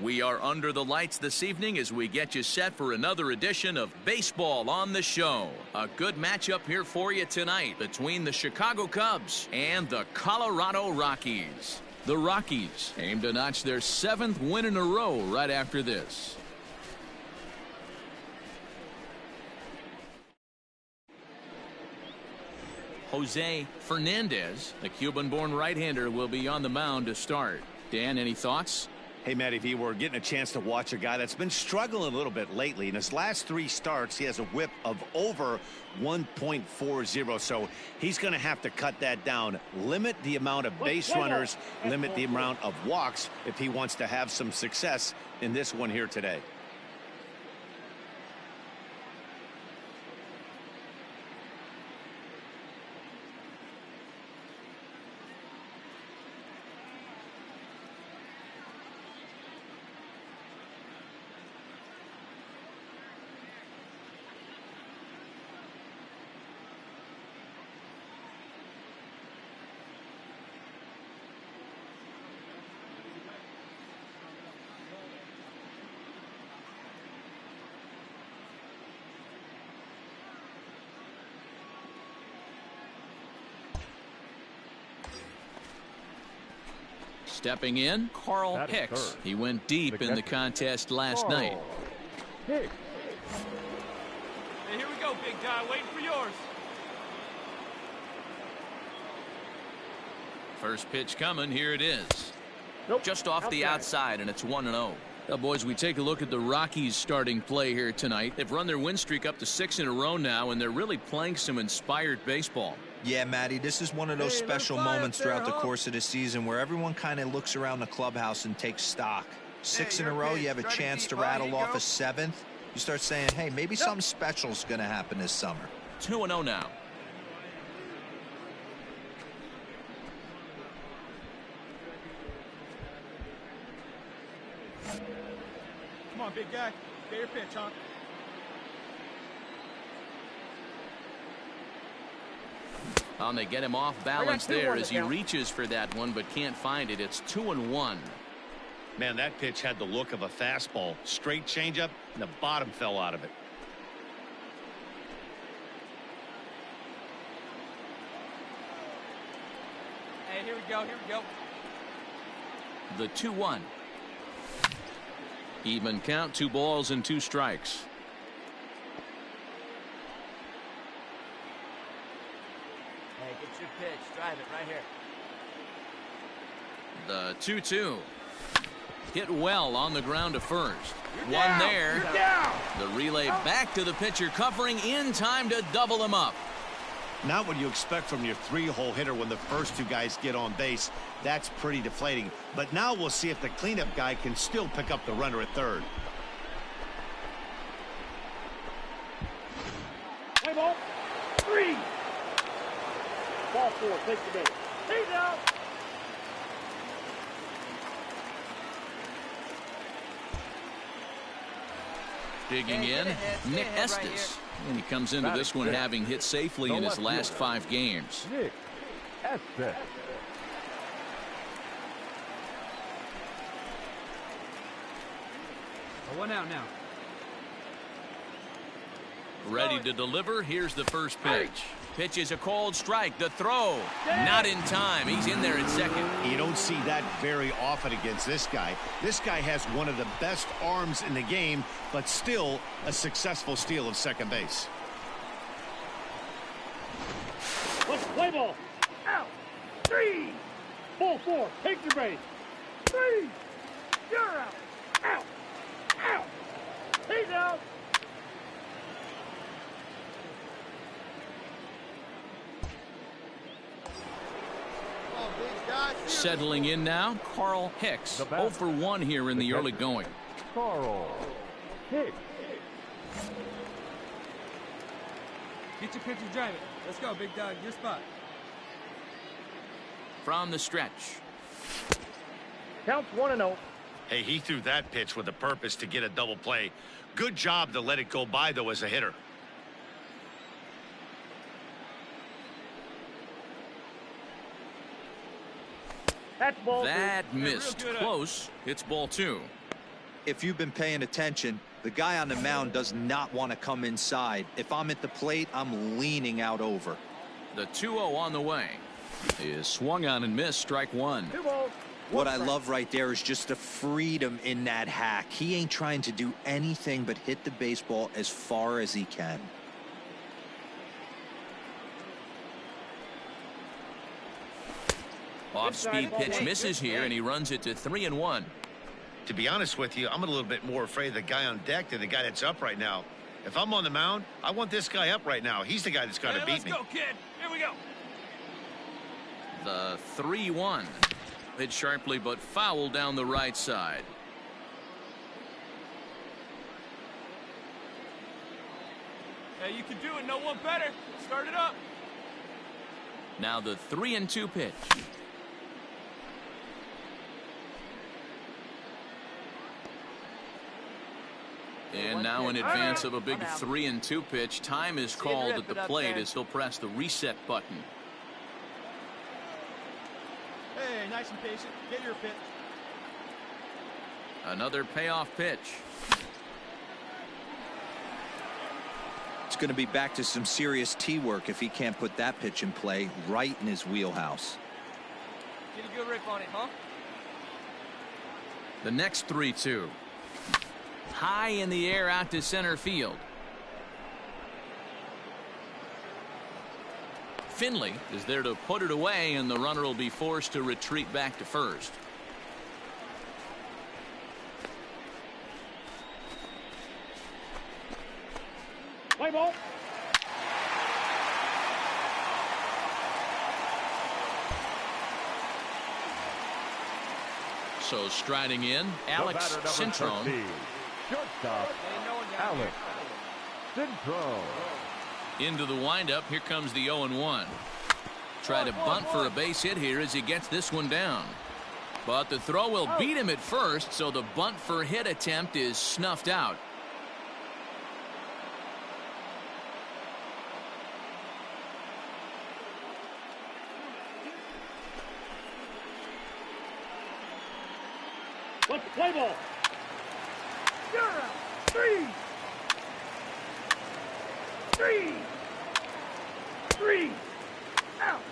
We are under the lights this evening as we get you set for another edition of Baseball on the Show. A good matchup here for you tonight between the Chicago Cubs and the Colorado Rockies. The Rockies aim to notch their 7th win in a row right after this. Jose Fernandez, the Cuban-born right-hander, will be on the mound to start. Dan, any thoughts? Hey, Matty V, we're getting a chance to watch a guy that's been struggling a little bit lately. In his last 3 starts, he has a whip of over 1.40, so he's going to have to cut that down. Limit the amount of base runners, limit the amount of walks if he wants to have some success in this one here today. Stepping in, Carl Hicks. He went deep in the contest last night. Hey, here we go, big guy. Waiting for yours. First pitch coming. Here it is. Just off the outside, and it's 1-0. Now, boys, we take a look at the Rockies' starting play here tonight. They've run their win streak up to 6 in a row now, and they're really playing some inspired baseball. Yeah, Matty, this is one of those special moments throughout the course of the season where everyone kind of looks around the clubhouse and takes stock. 6 in a row, you have a chance to rattle off a 7th. You start saying, hey, maybe something special is going to happen this summer. 2-0 now. Come on, big guy. Get your pitch, huh? And they get him off balance there as he reaches for that one but can't find it. It's 2-1. Man, that pitch had the look of a fastball. Straight changeup, and the bottom fell out of it. Hey, here we go. Here we go. The 2-1. Even count, 2 balls and 2 strikes. Hey, get your pitch. Drive it right here. The 2-2. Hit well on the ground to first. One there. The relay back to the pitcher, covering in time to double him up. Not what you expect from your 3-hole hitter when the first 2 guys get on base. That's pretty deflating. But now we'll see if the cleanup guy can still pick up the runner at third. Play ball. 3. Ball 4. Take the base. He's out. Digging in, Nick Estes. And he comes into this one having hit safely in his last 5 games. Nick Estes. One out now. Ready to deliver. Here's the first pitch. Pitch is a cold strike. The throw. Not in time. He's in there at second. You don't see that very often against this guy. This guy has one of the best arms in the game, but still a successful steal of second base. Let's play ball. Out. 3. Ball 4. Take your base. 3. You're out. Out. Out. He's out. Settling in now, Carl Hicks. 0 for 1 here in the early going. Carl Hicks. Get your pitch and drive it. Let's go, big dog. Your spot. From the stretch. Counts 1-0. Hey, he threw that pitch with a purpose to get a double play. Good job to let it go by, though, as a hitter. That's ball 2. That missed. Close. It's ball 2. If you've been paying attention, the guy on the mound does not want to come inside. If I'm at the plate, I'm leaning out over. The 2-0 on the way is swung on and missed. Strike one. 2 balls. What I love right there is just the freedom in that hack. He ain't trying to do anything but hit the baseball as far as he can. Off-speed pitch misses here, and he runs it to 3-1. To be honest with you, I'm a little bit more afraid of the guy on deck than the guy that's up right now. If I'm on the mound, I want this guy up right now. He's the guy that's got to beat me. Let's go, kid. Here we go. The 3-1. Hit sharply but foul down the right side. Hey, you can do it. No one better. Start it up. Now the 3-2 pitch. And now in advance of a big 3-2 pitch, time is called at the plate as he'll press the reset button. Hey, nice and patient. Get your pitch. Another payoff pitch. It's going to be back to some serious tee work if he can't put that pitch in play right in his wheelhouse. Get a good rip on it, huh? The next 3-2. High in the air out to center field. Finley is there to put it away, and the runner will be forced to retreat back to first. Play ball. So striding in, Alex Cintron. Shortstop, Alex Cintron. Into the windup. Here comes the 0-1. Try to bunt for a base hit here as he gets this one down. But the throw will beat him at first, so the bunt for hit attempt is snuffed out. Let's play ball. You're out. 3. 3. 3. Out.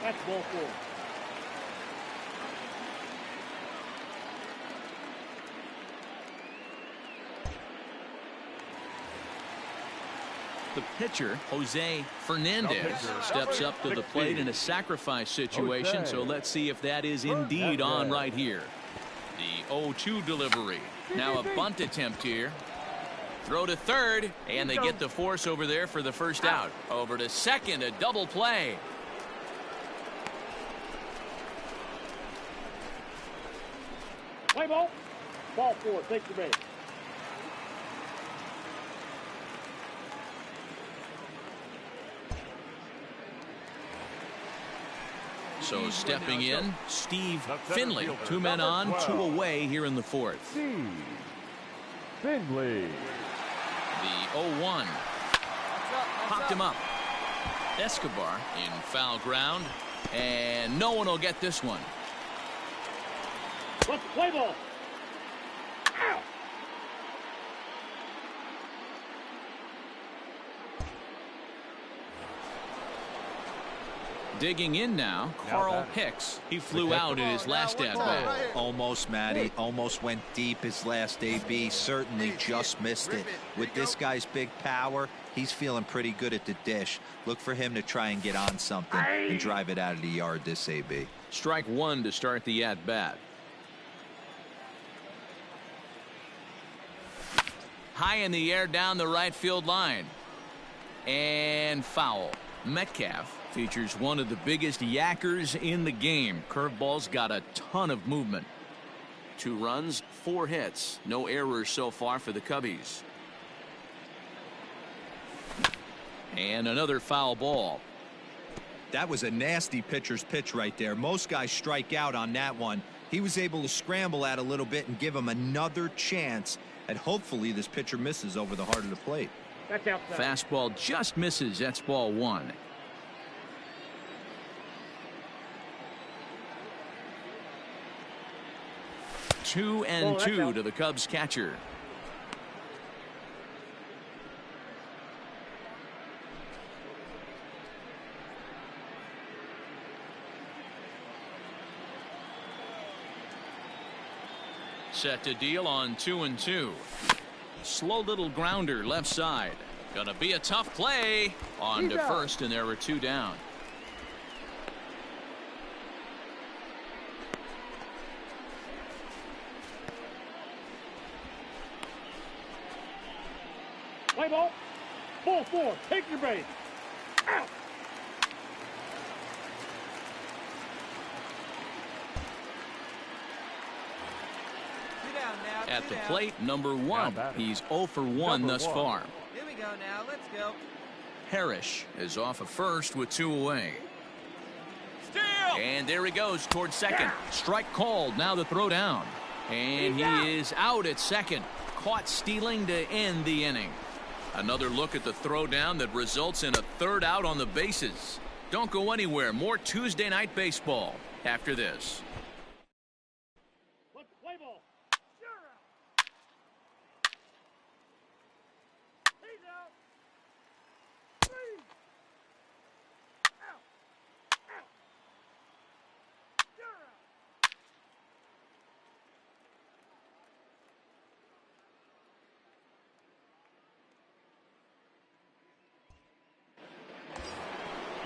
That's ball 4. The pitcher, Jose Fernandez, steps up to the plate in a sacrifice situation, so let's see if that is indeed on right here. The 0-2 delivery. Now a bunt attempt here. Throw to third, and they get the force over there for the first out. Over to second, a double play. Play ball. Ball 4. Take the base. So stepping in, Steve Finley. 2 men on, 2 away here in the fourth. Steve Finley. The 0-1. Popped him up. Escobar in foul ground, and no one will get this one. Let's play ball. Ow. Digging in now, Carl Hicks. He flew out in his last at-bat. Almost, Matty. Almost went deep his last AB. Certainly just missed it. With this guy's big power, he's feeling pretty good at the dish. Look for him to try and get on something and drive it out of the yard this AB. Strike one to start the at-bat. High in the air down the right field line. And foul. Metcalf features one of the biggest yackers in the game. Curveball's got a ton of movement. 2 runs, 4 hits. No errors so far for the Cubbies. And another foul ball. That was a nasty pitcher's pitch right there. Most guys strike out on that one. He was able to scramble at a little bit and give him another chance. And hopefully this pitcher misses over the heart of the plate. That's outside. Fastball just misses. That's ball 1. 2-2 to the Cubs catcher. Set to deal on 2-2. Slow little grounder left side. Gonna be a tough play. On to first, and there were 2 down. Play ball. Ball 4. Take your base. Out. At the plate, number 1. He's 0 for 1 thus far. Here we go now. Let's go. Parrish is off of first with 2 away. Steal! And there he goes towards second. Strike called. Now the throw down. And he is out at second. Caught stealing to end the inning. Another look at the throw down that results in a 3rd out on the bases. Don't go anywhere. More Tuesday Night Baseball after this. Let's play ball. He's out. 3. Out. Out. You're out.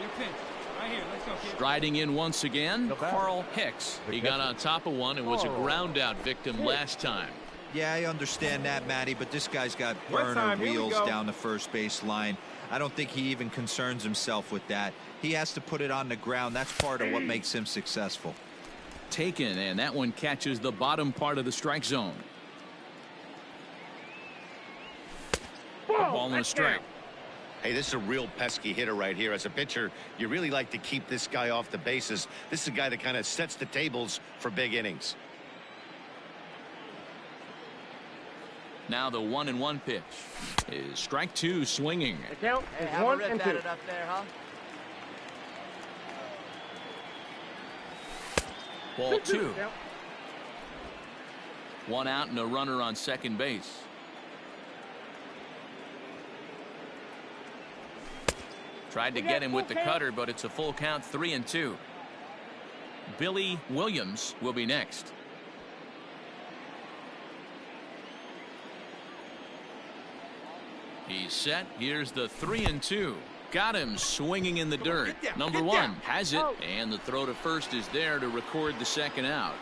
Your pinch. Right here. Let's go, kid. Striding in once again, Carl Hicks. He got on top of one and was a ground out victim last time. Yeah, I understand that, Matty, but this guy's got What burner time? Here we wheels go. down the first base line. I don't think he even concerns himself with that. He has to put it on the ground. That's part of what makes him successful. Taken, and that one catches the bottom part of the strike zone. Ball and a strike. Hey, this is a real pesky hitter right here. As a pitcher, you really like to keep this guy off the bases. This is a guy that kind of sets the tables for big innings. Now the 1-1 pitch is strike 2 swinging. The count Hey, is have a 1 rip and at 2. it up there, huh? Ball 2. Count. 1 out and a runner on second base. Tried to get him with the cutter, but it's a full count, 3-2. Billy Williams will be next. He's set. Here's the 3-2. Got him swinging in the dirt. Number 1 has it, and the throw to first is there to record the 2nd out.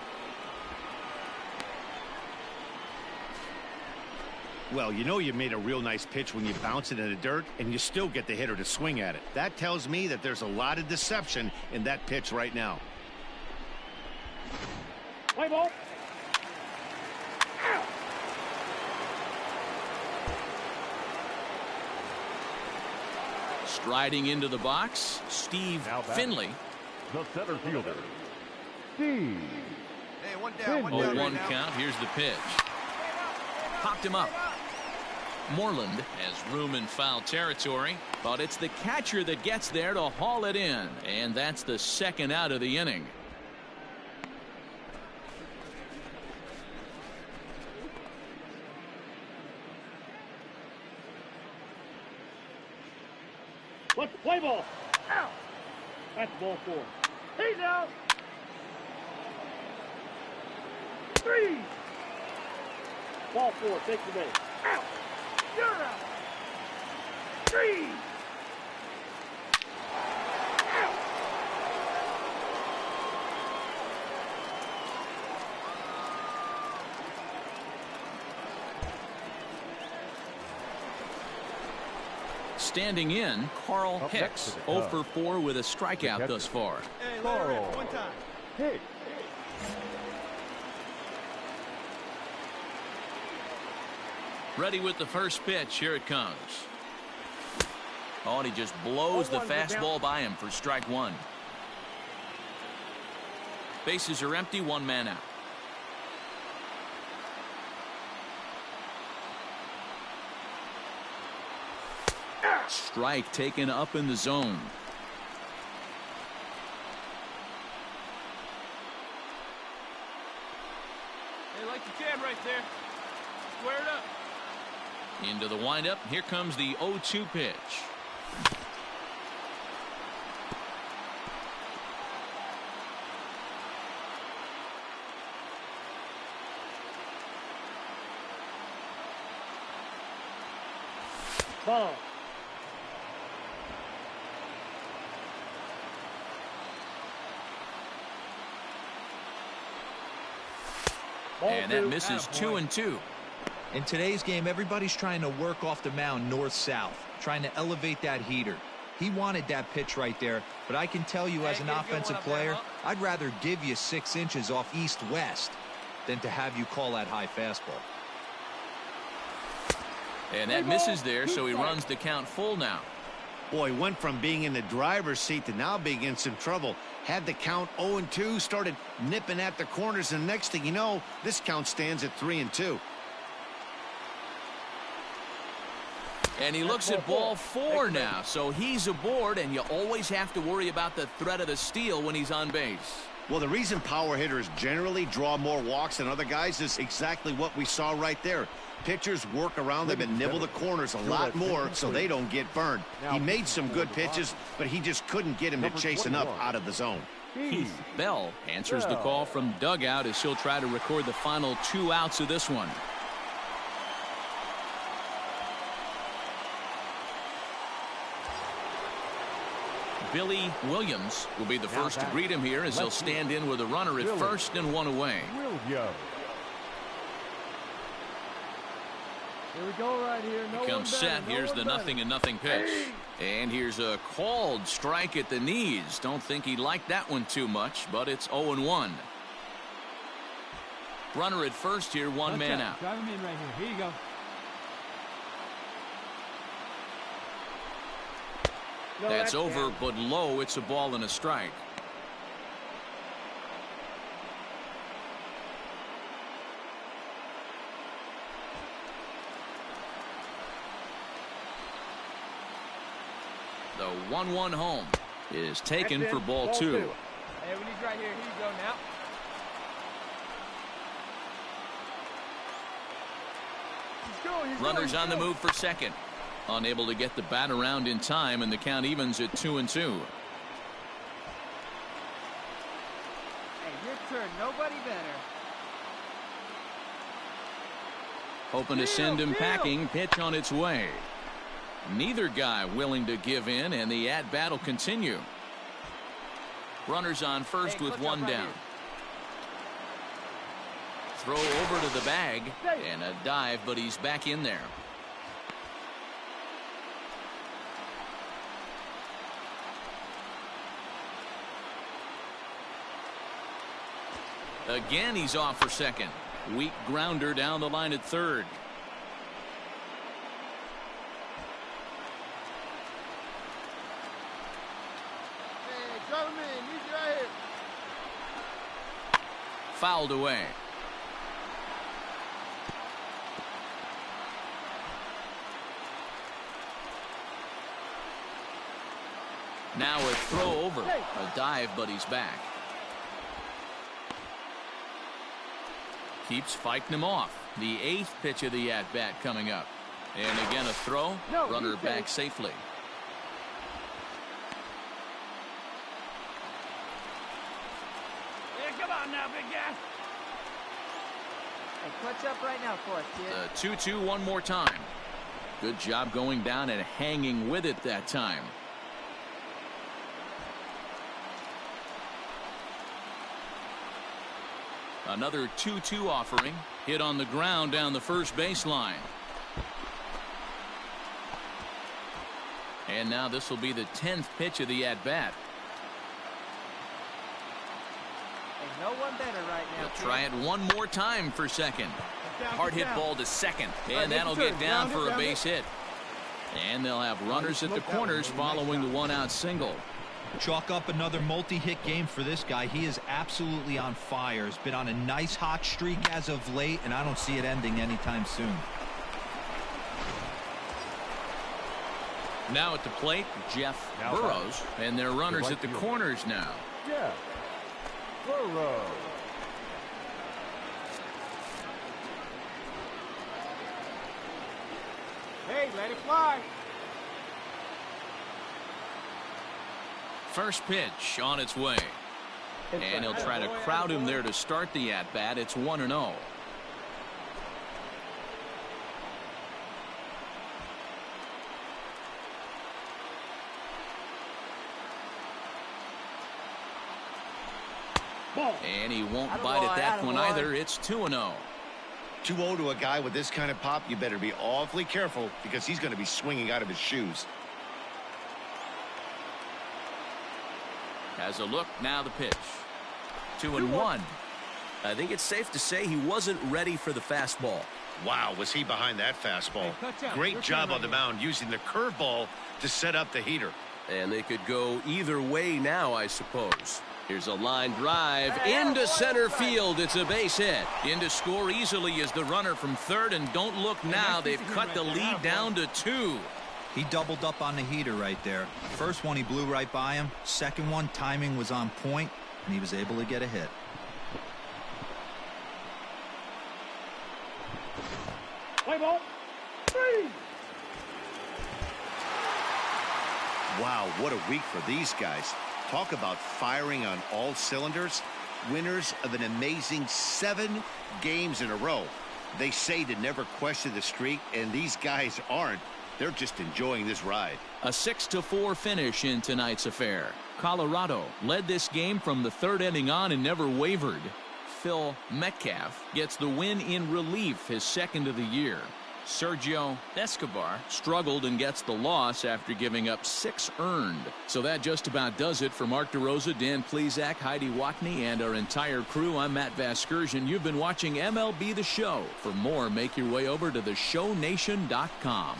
Well, you know you made a real nice pitch when you bounce it in the dirt and you still get the hitter to swing at it. That tells me that there's a lot of deception in that pitch right now. Play ball. Striding into the box, Steve Finley. The center fielder, Steve. Hey, 1 down, 1 down. 0-1 count. Here's the pitch. Popped him up. Moreland has room in foul territory, but it's the catcher that gets there to haul it in, and that's the 2nd out of the inning. Let's play ball. Out. That's ball 4. He's out. 3. Ball 4. Take the base. Out. You're out. 3. Out. Standing in, Carl Hicks, 0 for 4 with a strikeout thus far. Hey, let her rip 1 time. Hey. Ready with the first pitch. Here it comes. Oh, and he just blows the fastball by him for strike 1. Bases are empty, 1 man out. Strike taken up in the zone. Hey, like Square it up. Into the windup. Here comes the 0-2 pitch. Ball. And that misses 2-2. In today's game, everybody's trying to work off the mound north-south, trying to elevate that heater. He wanted that pitch right there, but I can tell you as an offensive player, I'd rather give you 6 inches off east-west than to have you call that high fastball. And that misses there, so he runs the count full now. Boy, went from being in the driver's seat to now being in some trouble. Had the count 0-2, started nipping at the corners, and next thing you know, this count stands at 3-2. And he looks at ball 4 now, so he's aboard, and you always have to worry about the threat of the steal when he's on base. Well, the reason power hitters generally draw more walks than other guys is exactly what we saw right there. Pitchers work around them and nibble the corners a lot more so they don't get burned. He made some good pitches, but he just couldn't get him to chase enough out of the zone. Keith Bell answers the call from dugout as he'll try to record the final 2 outs of this one. Billy Williams will be the first to greet him here as he'll stand in with a runner at first and 1 away. Here we go right here. No He comes set. Here's the 0-0 pitch. And here's a called strike at the knees. Don't think he liked that one too much, but it's 0-1. Runner at first here, 1 man out. Drive him in right here. Here you go. That's over, but low. It's a ball and a strike. The 1-1 home is taken for ball 2. Hey, we need right here. Here you go now. Runners on the move for second. Unable to get the bat around in time, and the count evens at 2-2. Hey, your turn. Nobody better. Hoping to send him packing. Pitch on its way. Neither guy willing to give in, and the at-bat will continue. Runners on first with 1 down. Throw over to the bag, and a dive, but he's back in there. Again, he's off for second. Weak grounder down the line at third. Hey, drive him in. Need you right here. Fouled away. Now a throw over. A dive, but he's back. Keeps fighting him off. The 8th pitch of the at-bat coming up. And again a throw. Runner back safely. Yeah, come on now, big guy. Hey, clutch up right now for us, kid. The 2-2 one more time. Good job going down and hanging with it that time. Another 2-2 offering. Hit on the ground down the first baseline. And now this will be the 10th pitch of the at-bat. Hey, no one better right now. We'll try it one more time for second. Hard hit ball to second. And that'll get down for a base hit. And they'll have runners at the corners following the 1-out single. Chalk up another multi-hit game for this guy. He is absolutely on fire. He's been on a nice hot streak as of late, and I don't see it ending anytime soon. Now at the plate, Jeff Burrows, and their runners at the corners now. Jeff Burrows. Hey, let it fly. First pitch on its way. And he'll try to crowd him there to start the at-bat. It's 1-0. And he won't bite at that one either. It's 2-0. 2-0 to a guy with this kind of pop, you better be awfully careful because he's going to be swinging out of his shoes. Has a look, now the pitch. 2-1. I think it's safe to say he wasn't ready for the fastball. Wow, was he behind that fastball. Great job on the mound using the curveball to set up the heater. And they could go either way now, I suppose. Here's a line drive into center field. It's a base hit. In to score easily is the runner from third, and don't look now. They've cut the lead down to 2. He doubled up on the heater right there. First one, he blew right by him. Second one, timing was on point, and he was able to get a hit. Play ball. 3. Wow, what a week for these guys. Talk about firing on all cylinders. Winners of an amazing 7 games in a row. They say to never question the streak, and these guys aren't. They're just enjoying this ride. A 6-4 finish in tonight's affair. Colorado led this game from the 3rd inning on and never wavered. Phil Metcalf gets the win in relief, his 2nd of the year. Sergio Escobar struggled and gets the loss after giving up 6 earned. So that just about does it for Mark DeRosa, Dan Plesac, Heidi Watney, and our entire crew. I'm Matt Vasgersian. You've been watching MLB The Show. For more, make your way over to theshownation.com.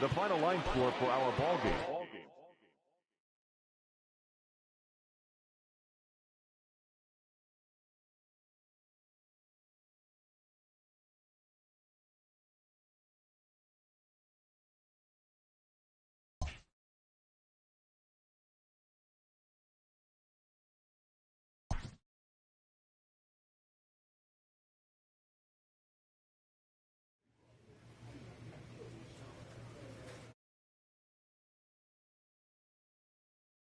The final line score for our ball game.